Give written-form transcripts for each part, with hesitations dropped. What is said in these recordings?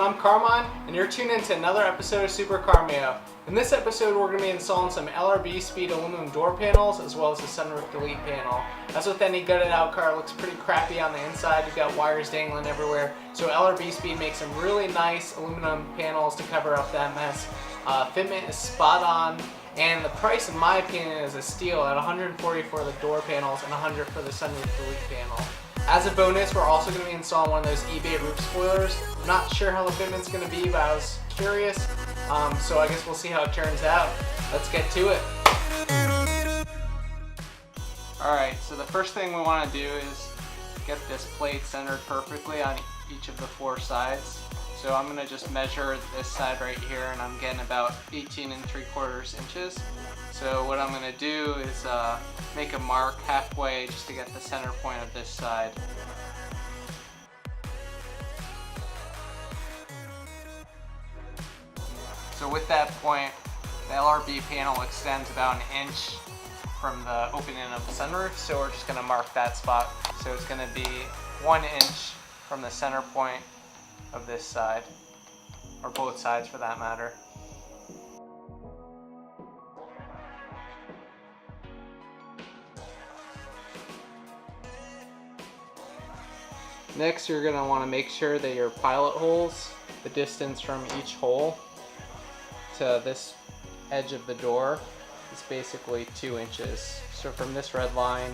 I'm Carmine, and you're tuned into another episode of Super Carmeo. In this episode, we're going to be installing some LRB Speed aluminum door panels, as well as the sunroof delete panel. As with any gutted out car, it looks pretty crappy on the inside. You've got wires dangling everywhere. So LRB Speed makes some really nice aluminum panels to cover up that mess. Fitment is spot on, and the price, in my opinion, is a steal at $140 for the door panels and $100 for the sunroof delete panel. As a bonus, we're also going to be installing one of those eBay roof spoilers. I'm not sure how the fitment's going to be, but I was curious, so I guess we'll see how it turns out. Let's get to it. Alright, so the first thing we want to do is get this plate centered perfectly on each of the four sides. So I'm going to just measure this side right here, and I'm getting about 18 3/4 inches. So what I'm going to do is make a mark halfway just to get the center point of this side. So with that point, the LRB panel extends about an inch from the opening of the sunroof, so we're just going to mark that spot. So it's going to be 1 inch from the center point of this side, or both sides for that matter. Next, you're going to want to make sure that your pilot holes, the distance from each hole to this edge of the door is basically 2 inches. So from this red line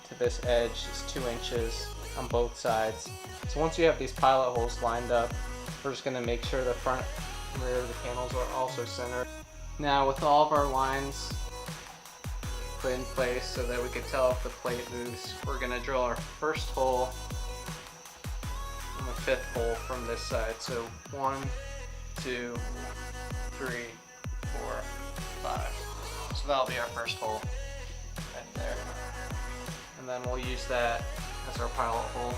to this edge is 2 inches on both sides. So once you have these pilot holes lined up, we're just going to make sure the front and rear of the panels are also centered. Now, with all of our lines put in place so that we can tell if the plate moves, we're going to drill our first hole and the fifth hole from this side. So 1, 2, 3, 4, 5. So that'll be our first hole right there. And then we'll use that as our pilot hole.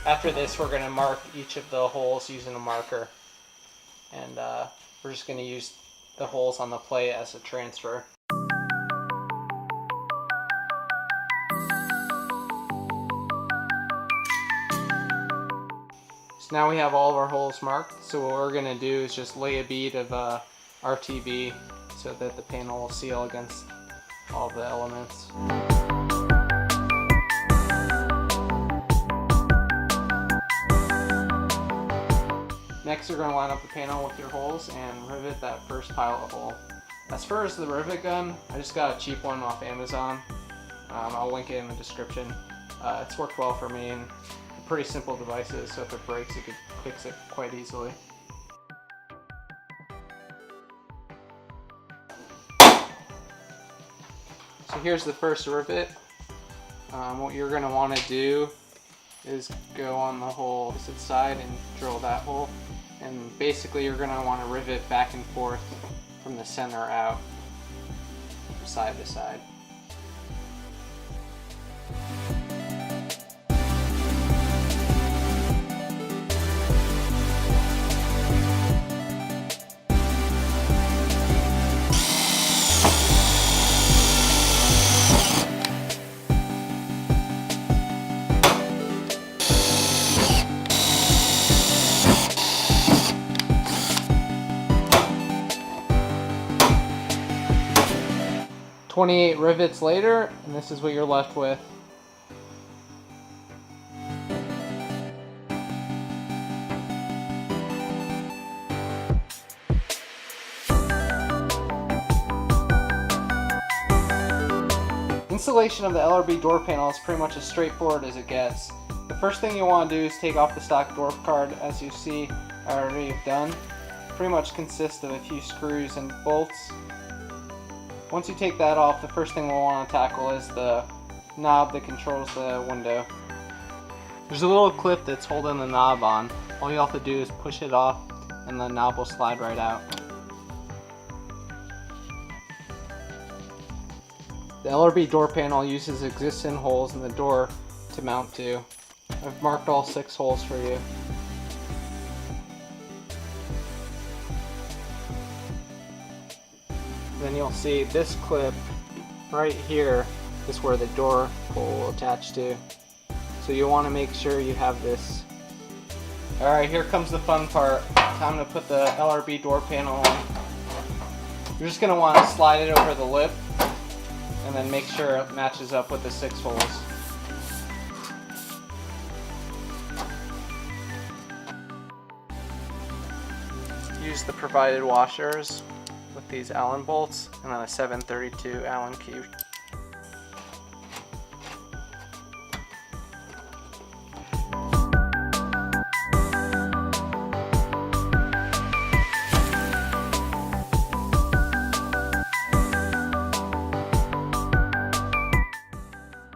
After this, we're going to mark each of the holes using a marker. And we're just going to use the holes on the plate as a transfer. So now we have all of our holes marked, so what we're going to do is just lay a bead of RTB so that the panel will seal against all the elements. Next, you're going to line up the panel with your holes and rivet that first pilot hole. As far as the rivet gun, I just got a cheap one off Amazon. I'll link it in the description. It's worked well for me, and pretty simple devices, so if it breaks, you could fix it quite easily. So here's the first rivet. What you're going to want to do is go on the hole opposite side and drill that hole. And basically you're going to want to rivet back and forth from the center out, side to side. "28 rivets later, and this is what you're left with. Installation of the LRB door panel is pretty much as straightforward as it gets. The first thing you want to do is take off the stock door card, as you see I already have done. It pretty much consists of a few screws and bolts. Once you take that off, the first thing we'll want to tackle is the knob that controls the window. There's a little clip that's holding the knob on. All you have to do is push it off and the knob will slide right out. The LRB door panel uses existing holes in the door to mount to. I've marked all 6 holes for you. then you'll see this clip right here is where the door pull will attach to. So you want to make sure you have this. Alright, here comes the fun part. Time to put the LRB door panel on. You're just going to want to slide it over the lip and then make sure it matches up with the 6 holes. Use the provided washers with these Allen bolts and then a 732 Allen key.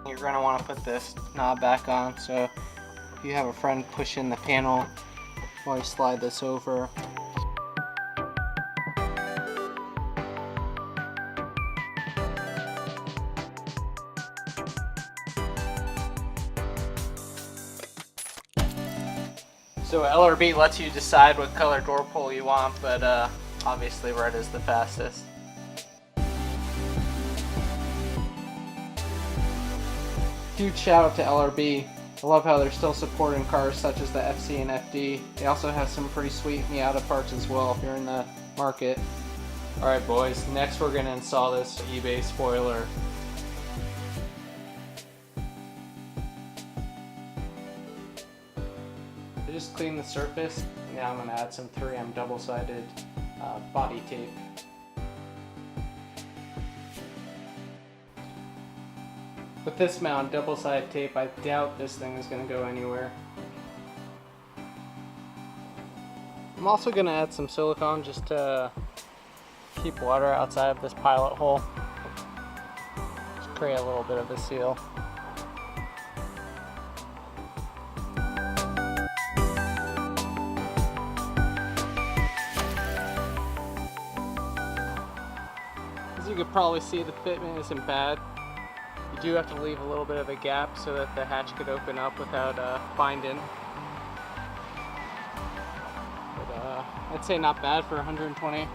You're going to want to put this knob back on, so if you have a friend push in the panel while you slide this over. So LRB lets you decide what color door pull you want, but obviously red is the fastest. Huge shout out to LRB. I love how they're still supporting cars such as the FC and FD. They also have some pretty sweet Miata parts as well if you're in the market. Alright boys, next we're going to install this eBay spoiler. I just cleaned the surface. Now I'm going to add some 3M double-sided body tape. With this mount, double-sided tape, I doubt this thing is going to go anywhere. I'm also going to add some silicone just to keep water outside of this pilot hole. Just create a little bit of a seal. As you can probably see, the fitment isn't bad. You do have to leave a little bit of a gap so that the hatch could open up without binding. But I'd say not bad for 120.